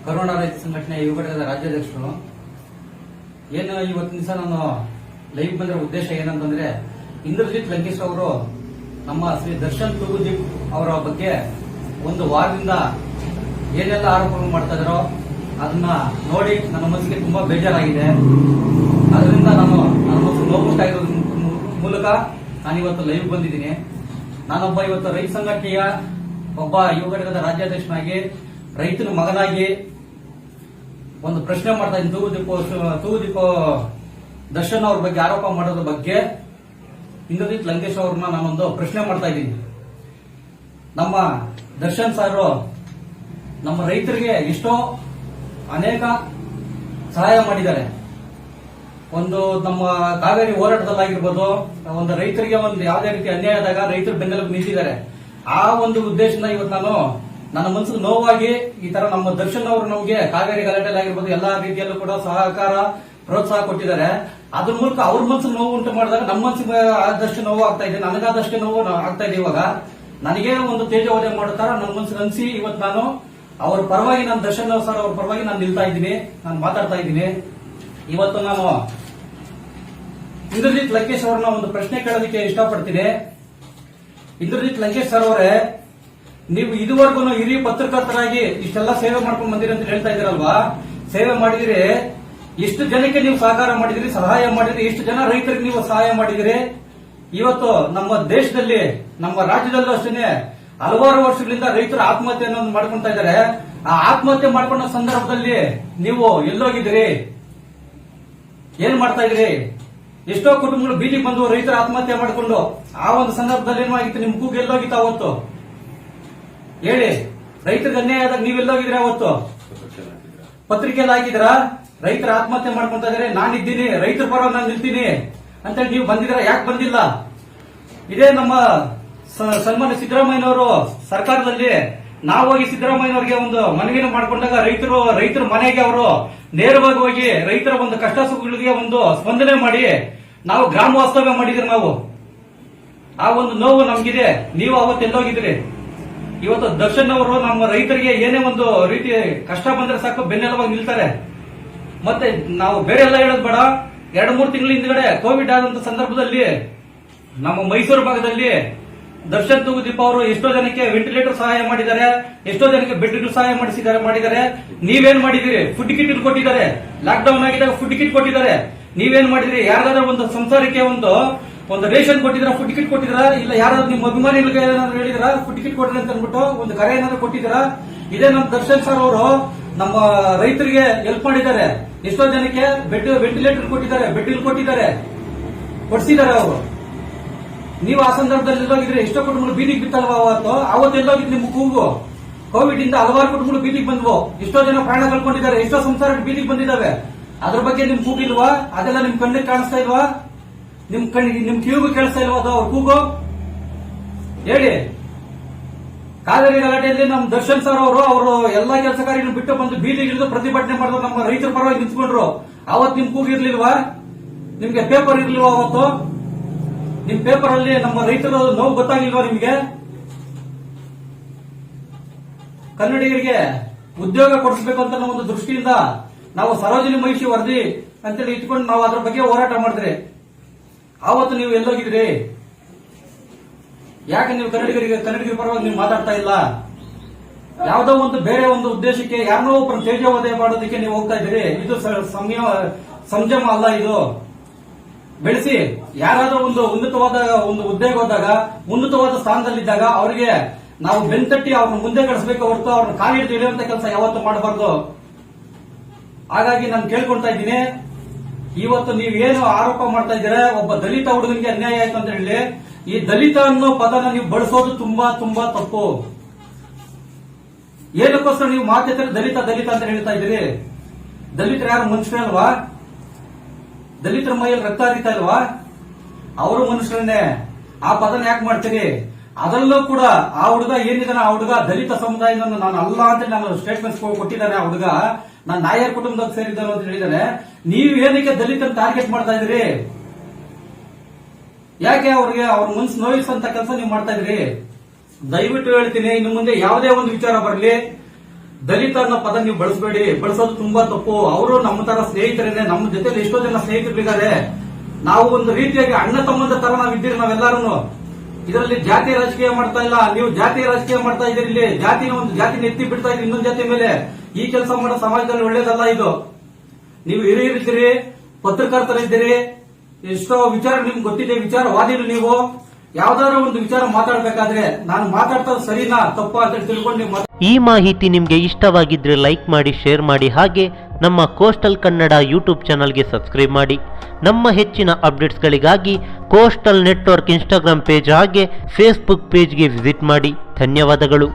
Corona ರೈತ ಸಂಘಟನೆ ಯುವ ಘಟಕದ ರಾಜ್ಯಾಧ್ಯಕ್ಷರು. ಏನು ಇವತ್ತಿನ ದಿವಸ ನಾನು ಲೈವ್ ಬಂದಿರೋ ಉದ್ದೇಶ ಏನಂತಂದ್ರೆ, ಇಂದ್ರಜಿತ್ ಲಂಕೇಶ್ ಅವರು ನಮ್ಮ ಶ್ರೀ ದರ್ಶನ್ ತೂಗುದೀಪ್ ಅವರ ಬಗ್ಗೆ ಒಂದು ವಾರದಿಂದ ಏನೆಲ್ಲ ಆರೋಪಗಳು ಮಾಡ್ತಾ ಇದಾರೋ ಅದನ್ನ ನೋಡಿ ನನ್ನ ಮನಸ್ಸಿಗೆ ತುಂಬಾ ಬೇಜಾರಾಗಿದೆ. ಅದರಿಂದ ನಾನು ನನ್ನ ಮನಸ್ಸು ನೋವುಂಟಾಗಿರೋದ್ರ ಮೂಲಕ ನಾನಿವತ್ತು ಲೈವ್ ಬಂದಿದ್ದೀನಿ. ನಾನೊಬ್ಬ ಇವತ್ತು ರೈತ ಸಂಘಟನೆಯ ಒಬ್ಬ ಯುವ ಘಟಕದ ರಾಜ್ಯಾಧ್ಯಕ್ಷನಾಗಿ, ರೈತನ ಮಗನಾಗಿ ಒಂದು ಪ್ರಶ್ನೆ ಮಾಡ್ತಾ ಇದ್ದೀನಿ. ತೂಗುದೀಪ ದರ್ಶನ್ ಅವ್ರ ಬಗ್ಗೆ ಆರೋಪ ಮಾಡೋದ್ರ ಬಗ್ಗೆ ಇಂದ್ರಜಿತ್ ಲಂಕೇಶ್ ಅವ್ರನ್ನ ನಾನೊಂದು ಪ್ರಶ್ನೆ ಮಾಡ್ತಾ ಇದ್ದೀನಿ. ನಮ್ಮ ದರ್ಶನ್ ಸರ್ ನಮ್ಮ ರೈತರಿಗೆ ಎಷ್ಟೋ ಅನೇಕ ಸಹಾಯ ಮಾಡಿದ್ದಾರೆ. ಒಂದು ನಮ್ಮ ಕಾವೇರಿ ಹೋರಾಟದಲ್ಲಾಗಿರ್ಬೋದು, ಒಂದು ರೈತರಿಗೆ ಒಂದು ಯಾವುದೇ ರೀತಿ ಅನ್ಯಾಯ ಆದಾಗ ರೈತರು ಬೆನ್ನೆಲುಬು ನಿಂತಿದ್ದಾರೆ. ಆ ಒಂದು ಉದ್ದೇಶದಿಂದ ಇವತ್ತು ನಾನು ನನ್ನ ಮನಸ್ಸಿಗೆ ನೋವಾಗಿ ಈ ತರ ನಮ್ಮ ದರ್ಶನ್ ಅವರು ನಮಗೆ ಕಾವೇರಿ ಗಲಾಟೆಲಾಗಿರ್ಬೋದು ಎಲ್ಲಾ ರೀತಿಯಲ್ಲೂ ಕೂಡ ಸಹಕಾರ ಪ್ರೋತ್ಸಾಹ ಕೊಟ್ಟಿದ್ದಾರೆ. ಅದ್ರ ಮೂಲಕ ಅವ್ರ ಮನಸ್ಸಿಗೆ ನೋವು ಉಂಟು ಮಾಡಿದಾಗ ನಮ್ಮ ಮನಸ್ಸಿಗೆ ಆದಷ್ಟು ನೋವು ಆಗ್ತಾ ಇದೆ, ನನಗಾದಷ್ಟು ನೋವು ಆಗ್ತಾ ಇದೆ. ಇವಾಗ ನನಗೇ ಒಂದು ತೇಜೋವಧೆ ಮಾಡುತ್ತಾರೆ ನನ್ನ ಮನಸ್ಸಿಗೆ ಅನಿಸಿ ಇವತ್ತು ನಾನು ಅವ್ರ ಪರವಾಗಿ, ನಾನು ದರ್ಶನ್ ಸರ್ ಅವ್ರ ಪರವಾಗಿ ನಾನು ನಿಲ್ತಾ ಇದ್ದೀನಿ, ನಾನು ಮಾತಾಡ್ತಾ ಇದ್ದೀನಿ. ಇವತ್ತು ನಾನು ಇಂದ್ರಜಿತ್ ಲಂಕೇಶ್ ಅವ್ರನ್ನ ಒಂದು ಪ್ರಶ್ನೆ ಕೇಳೋದಕ್ಕೆ ಇಷ್ಟಪಡ್ತೀನಿ. ಇಂದ್ರಜಿತ್ ಲಂಕೇಶ್ ಸರ್ ಅವರೇ, ನೀವು ಇದುವರೆಗೂ ಹಿರಿಯ ಪತ್ರಕರ್ತರಾಗಿ ಇಷ್ಟೆಲ್ಲ ಸೇವೆ ಮಾಡ್ಕೊಂಡು ಬಂದಿರಿ ಅಂತ ಹೇಳ್ತಾ ಇದ್ದೀರಲ್ವಾ? ಸೇವೆ ಮಾಡಿದಿರಿ, ಎಷ್ಟು ಜನಕ್ಕೆ ನೀವು ಸಹಕಾರ ಮಾಡಿದಿರಿ, ಸಹಾಯ ಮಾಡಿದಿರಿ, ಎಷ್ಟು ಜನ ರೈತರಿಗೆ ನೀವು ಸಹಾಯ ಮಾಡಿದಿರಿ. ಇವತ್ತು ನಮ್ಮ ದೇಶದಲ್ಲಿ, ನಮ್ಮ ರಾಜ್ಯದಲ್ಲೂ ಅಷ್ಟೇ ಹಲವಾರು ವರ್ಷಗಳಿಂದ ರೈತರು ಆತ್ಮಹತ್ಯೆಯನ್ನು ಮಾಡ್ಕೊಂತಾ ಇದ್ದಾರೆ. ಆ ಆತ್ಮಹತ್ಯೆ ಮಾಡ್ಕೊಂಡ ಸಂದರ್ಭದಲ್ಲಿ ನೀವು ಎಲ್ಲೋಗಿದ್ದೀರಿ, ಏನ್ ಮಾಡ್ತಾ ಇದ್ರಿ? ಎಷ್ಟೋ ಕುಟುಂಬಗಳು ಬೀದಿಗೆ ಬಂದು ರೈತರು ಆತ್ಮಹತ್ಯೆ ಮಾಡಿಕೊಂಡು ಆ ಒಂದು ಸಂದರ್ಭದಲ್ಲಿ ಏನಾಗಿತ್ತು? ನಿಮ್ ಕೂಗು ಎಲ್ಲೋಗಿತ್ತು ಅವತ್ತು? ಹೇಳಿ, ರೈತರಿಗೆ ಅನ್ಯಾಯ ಆದಾಗ ನೀವೆಲ್ಲೋಗಿದ್ರಿ ಅವತ್ತು? ಪತ್ರಿಕೆಯಲ್ಲಿ ಹಾಕಿದ್ರ ರೈತರ ಆತ್ಮಹತ್ಯೆ ಮಾಡ್ಕೊಂತ ಇದಾರೆ, ನಾನಿದ್ದೀನಿ, ರೈತರ ಪರ ನಾನು ನಿಲ್ತೀನಿ ಅಂತೇಳಿ ನೀವು ಬಂದಿದ್ರ? ಯಾಕೆ ಬಂದಿಲ್ಲ? ಇದೇ ನಮ್ಮ ಸನ್ಮಾನ್ಯ ಸಿದ್ದರಾಮಯ್ಯನವರು ಸರ್ಕಾರದಲ್ಲಿ ನಾವು ಹೋಗಿ ಸಿದ್ದರಾಮಯ್ಯನವರಿಗೆ ಒಂದು ಮನವಿಯನ್ನು ಮಾಡಿಕೊಂಡಾಗ ರೈತರ ಮನೆಗೆ ಅವರು ನೇರವಾಗಿ ಹೋಗಿ ರೈತರ ಒಂದು ಕಷ್ಟ ಸುಖಗಳಿಗೆ ಒಂದು ಸ್ಪಂದನೆ ಮಾಡಿ ನಾವು ಗ್ರಾಮ ವಾಸ್ತವ್ಯ ಮಾಡಿದ್ರಿ. ನಾವು ಆ ಒಂದು ನೋವು ನಮ್ಗಿದೆ. ನೀವು ಅವತ್ತು ಎಲ್ಲೋಗಿದ್ರಿ? ಇವತ್ತು ದರ್ಶನ್ ಅವರು ನಮ್ಮ ರೈತರಿಗೆ ಏನೇ ಒಂದು ರೀತಿ ಕಷ್ಟ ಬಂದ್ರೆ ಸಾಕು ಬೆನ್ನೆಲುಬಾಗಿ ನಿಲ್ತಾರೆ. ಮತ್ತೆ ನಾವು ಬೇರೆ ಎಲ್ಲ ಹೇಳೋದು ಬೇಡ. 2-3 ತಿಂಗಳ ಹಿಂದ್ಗಡೆ ಕೋವಿಡ್ ಆದಂತ ಸಂದರ್ಭದಲ್ಲಿ ನಮ್ಮ ಮೈಸೂರು ಭಾಗದಲ್ಲಿ ದರ್ಶನ್ ತೂಗುದೀಪ ಅವರು ಎಷ್ಟೋ ಜನಕ್ಕೆ ವೆಂಟಿಲೇಟರ್ ಸಹಾಯ ಮಾಡಿದ್ದಾರೆ, ಎಷ್ಟೋ ಜನಕ್ಕೆ ಬೆಡ್ ಸಹಾಯ ಮಾಡಿದ್ದಾರೆ. ನೀವೇನ್ ಮಾಡಿದಿರಿ? ಫುಡ್ ಕಿಟ್ ಕೊಟ್ಟಿದ್ದಾರೆ. ಲಾಕ್ ಡೌನ್ ಆಗಿದ್ದಾಗ ಫುಡ್ ಕಿಟ್ ಕೊಟ್ಟಿದ್ದಾರೆ. ನೀವೇನ್ ಮಾಡಿದ್ರಿ? ಯಾರಿಗಾದ್ರೂ ಒಂದು ಸಂಸಾರಕ್ಕೆ ಒಂದು ರೇಷನ್ ಕೊಟ್ಟಿದ್ರ, ಫುಡ್ ಕಿಟ್ ಕೊಟ್ಟಿದ್ರ? ಇಲ್ಲ ಯಾರಾದ್ರೂ ನಿಮ್ಮ ಅಭಿಮಾನಿಗಳಿಗೆ ಏನಾದ್ರು ಹೇಳಿದ್ರ ಫುಡ್ ಕಿಟ್ ಕೊಡ್ರಿ ಅಂತ ಅಂದ್ಬಿಟ್ಟು ಒಂದು ಕರೆ ಏನಾದ್ರು ಕೊಟ್ಟಿದ್ರ? ಇದೇ ನಮ್ಮ ದರ್ಶನ್ ಸರ್ ಅವರು ನಮ್ಮ ರೈತರಿಗೆ ಹೆಲ್ಪ್ ಮಾಡಿದ್ದಾರೆ. ಎಷ್ಟೋ ಜನಕ್ಕೆ ವೆಂಟಿಲೇಟರ್ ಕೊಟ್ಟಿದ್ದಾರೆ, ಬೆಡ್ ಕೊಟ್ಟಿದ್ದಾರೆ, ಕೊಡ್ಸಿದ್ದಾರೆ ಅವರು. ನೀವು ಆ ಸಂದರ್ಭದಲ್ಲಿ ಎಲ್ಲೋಗಿದ್ರೆ? ಎಷ್ಟೋ ಕುಟುಂಬಗಳು ಬೀದಿಗೆ ಬಿತ್ತಲ್ವಾ ಅವತ್ತು ಎಲ್ಲೋಗಿದ್ ನಿಮ್ ಕೂಗು? ಕೋವಿಡ್ ಇಂದ ಹಲವಾರು ಕುಟುಂಬಗಳು ಬೀದಿಗೆ ಬಂದ್ವು, ಎಷ್ಟೋ ಜನ ಪ್ರಾಣ ಕಳ್ಕೊಂಡಿದ್ದಾರೆ, ಎಷ್ಟೋ ಸಂಸಾರ ಬೀದಿಗೆ ಬಂದಿದ್ದಾವೆ. ಅದ್ರ ಬಗ್ಗೆ ನಿಮ್ ಕೂಗಿಲ್ವಾ? ಅದೆಲ್ಲ ನಿಮ್ ಕಣ್ಣಿಗೆ ಕಾಣಿಸ್ತಾ ಇಲ್ವಾ? ನಿಮ್ ಕಿವಿಗೂ ಕೇಳಿಸ್ತಾ ಇಲ್ವಾ ಅದು ಅವ್ರ ಕೂಗು? ಹೇಳಿ. ಕಾವೇರಿ ಗಲಾಟೆಯಲ್ಲಿ ನಮ್ಮ ದರ್ಶನ್ ಸರ್ ಅವರು ಎಲ್ಲಾ ಕೆಲಸ ಕಾರ್ಯಗಳನ್ನು ಬಿಟ್ಟು ಬಂದು ಬೀದಿಗೆ ಇಳಿದು ಪ್ರತಿಭಟನೆ ಮಾಡಿದ್ರು, ನಮ್ಮ ರೈತರ ಪರವಾಗಿ ನಿಂತ್ಕೊಂಡ್ರು. ಅವತ್ತು ನಿಮ್ ಕೂಗು ಇರ್ಲಿಲ್ವಾ? ನಿಮ್ಗೆ ಪೇಪರ್ ಇರ್ಲಿಲ್ವಾ ಅವತ್ತು? ನಿಮ್ ಪೇಪರ್ ಅಲ್ಲಿ ನಮ್ಮ ರೈತರ ನೋವು ಗೊತ್ತಾಗಿಲ್ವಾ ನಿಮ್ಗೆ? ಕನ್ನಡಿಗರಿಗೆ ಉದ್ಯೋಗ ಕೊಡಿಸಬೇಕು ಅಂತ ಒಂದು ದೃಷ್ಟಿಯಿಂದ ನಾವು ಸರೋಜಿನಿ ಮಹಿಷಿ ವರದಿ ಅಂತೇಳಿ ಇಟ್ಕೊಂಡು ನಾವು ಅದ್ರ ಬಗ್ಗೆ ಹೋರಾಟ ಮಾಡಿದ್ರಿ. ಆವತ್ತು ನೀವು ಎಲ್ಲೋಗಿದ್ರಿ? ಯಾಕೆ ನೀವು ಕನ್ನಡಿಗರ ಪರವಾಗಿ ನೀವು ಮಾತಾಡ್ತಾ ಇಲ್ಲ? ಯಾವುದೋ ಒಂದು ಬೇರೆ ಒಂದು ಉದ್ದೇಶಕ್ಕೆ ಯಾರನ್ನೋ ಒಬ್ಬರು ತೇಜೋವಧೆ ಮಾಡೋದಕ್ಕೆ ನೀವು ಹೋಗ್ತಾ ಇದ್ದೀರಿ. ಇದು ಸಂಯಮ ಅಲ್ಲ. ಇದು ಬೆಳೆಸಿ ಯಾರಾದ್ರೂ ಒಂದು ಉನ್ನತವಾದ ಒಂದು ಹುದ್ದೆಗೆ ಹೋದಾಗ, ಉನ್ನತವಾದ ಸ್ಥಾನದಲ್ಲಿದ್ದಾಗ ಅವರಿಗೆ ನಾವು ಬೆನ್ತಟ್ಟಿ ಅವ್ರನ್ನ ಮುಂದೆ ಕಳಿಸಬೇಕು ಹೊರತು ಅವ್ರನ್ನ ಕಾಲಿಟ್ಟು ಇಳಿಯುವಂತ ಕೆಲಸ ಯಾವತ್ತೂ ಮಾಡಬಾರ್ದು. ಹಾಗಾಗಿ ನಾನು ಕೇಳ್ಕೊಳ್ತಾ ಇದ್ದೀನಿ, ಇವತ್ತು ನೀವೇನು ಆರೋಪ ಮಾಡ್ತಾ ಇದ್ದೀರಾ, ಒಬ್ಬ ದಲಿತ ಹುಡುಗನಿಗೆ ಅನ್ಯಾಯ ಆಯ್ತು ಅಂತ ಹೇಳಿ, ಈ ದಲಿತ ಅನ್ನೋ ಪದನ ನೀವು ಬಳಸೋದು ತುಂಬಾ ತುಂಬಾ ತಪ್ಪು. ಏನಕ್ಕೋಸ್ಕರ ನೀವು ಮಾತಾಡ್ತಾರೆ ದಲಿತ ಅಂತ ಹೇಳ್ತಾ ಇದ್ದೀರಿ? ದಲಿತರು ಯಾರು ಮನುಷ್ಯರೇ ಅಲ್ವಾ? ದಲಿತರ ಮೈಯಲ್ಲಿ ರಕ್ತ ಹರಿತಾ ಇಲ್ವಾ? ಅವರು ಮನುಷ್ಯರನ್ನೇ. ಆ ಪದನ ಯಾಕೆ ಮಾಡ್ತೀರಿ? ಅದರಲ್ಲೂ ಕೂಡ ಆ ಹುಡುಗ ಏನಿದಾನ, ಆ ಹುಡುಗ ದಲಿತ ಸಮುದಾಯದಿಂದ ನಾನು ಅಲ್ಲ ಅಂತ ನಾನು ಸ್ಟೇಟ್ಮೆಂಟ್ಸ್ ಕೊಟ್ಟಿದ್ದಾನೆ. ಆ ಹುಡುಗ ನಾನು ನಾಯರ್ ಕುಟುಂಬದಾಗ ಸೇರಿದ್ದಾನೆ ಅಂತ ಹೇಳಿದಾನೆ. ನೀವು ಏನಕ್ಕೆ ದಲಿತನ ಟಾರ್ಗೆಟ್ ಮಾಡ್ತಾ ಇದ್ರಿ? ಯಾಕೆ ಅವ್ರ ಮನಸ್ಸು ನೋಯಿಸುವಂತ ಕೆಲಸ ನೀವು ಮಾಡ್ತಾ ಇದ್ರಿ? ದಯವಿಟ್ಟು ಹೇಳ್ತೀನಿ, ಇನ್ನು ಮುಂದೆ ಯಾವುದೇ ಒಂದು ವಿಚಾರ ಬರಲಿ, ದಲಿತ ಅನ್ನೋ ಪದ ನೀವು ಬಳಸಬೇಡಿ, ಬಳಸೋದು ತುಂಬಾ ತಪ್ಪು. ಅವರು ನಮ್ಮ ತರ ಸ್ನೇಹಿತರೇನೆ, ನಮ್ಮ ಜೊತೆಲಿ ಎಷ್ಟೋ ಜನ ಸ್ನೇಹಿತರಿದ್ದಾರೆ. ನಾವು ಒಂದು ರೀತಿಯಾಗಿ ಅಣ್ಣ ತಮ್ಮಂದ ತರ ನಾವಿದ್ದೀರಿ ನಾವೆಲ್ಲರೂ. ಇದರಲ್ಲಿ ಜಾತಿ ರಾಜಕೀಯ ಮಾಡ್ತಾ ಇಲ್ಲ, ನೀವು ಜಾತಿ ರಾಜಕೀಯ ಮಾಡ್ತಾ ಇದ್ದೀರಿ. ಇಲ್ಲಿ ಒಂದು ಜಾತಿನ ಎತ್ತಿ ಬಿಡ್ತಾ ಇದ್ರಿ ಇನ್ನೊಂದು ಜಾತಿ ಮೇಲೆ. ಈ ಕೆಲಸ ಮಾಡೋ ಸಮಾಜದಲ್ಲಿ ಒಳ್ಳೇದಲ್ಲ ಇದು. ನೀವು ಹಿರಿಯರಿದ್ದೀರಿ, ಪತ್ರಕರ್ತರಿದ್ದೀರಿ, ಎಷ್ಟೋ ವಿಚಾರ ನಿಮ್ಗೆ ಗೊತ್ತಿದೆ, ವಿಚಾರವಾದಿಗಳು ನೀವು. ಯಾವ್ದಾದ್ರು ಒಂದು ವಿಚಾರ ಮಾತಾಡಬೇಕಾದ್ರೆ ನಾನು ಮಾತಾಡ್ತಾ ಸರಿನಾ ತಪ್ಪಾ ಅಂತ ತಿಳ್ಕೊಂಡು ನೀವು ಈ ಮಾಹಿತಿ ನಿಮಗೆ ಇಷ್ಟವಾಗಿದ್ರೆ ಲೈಕ್ ಮಾಡಿ, ಶೇರ್ ಮಾಡಿ, ಹಾಗೆ ನಮ್ಮ ಕೋಸ್ಟಲ್ ಕನ್ನಡ ಯೂಟ್ಯೂಬ್ ಚಾನಲ್ಗೆ ಸಬ್ಸ್ಕ್ರೈಬ್ ಮಾಡಿ. ನಮ್ಮ ಹೆಚ್ಚಿನ ಅಪ್ಡೇಟ್ಸ್ಗಳಿಗಾಗಿ ಕೋಸ್ಟಲ್ ನೆಟ್ವರ್ಕ್ ಇನ್ಸ್ಟಾಗ್ರಾಮ್ ಪೇಜ್ ಹಾಗೆ ಫೇಸ್ಬುಕ್ ಪೇಜ್ಗೆ ವಿಸಿಟ್ ಮಾಡಿ. ಧನ್ಯವಾದಗಳು.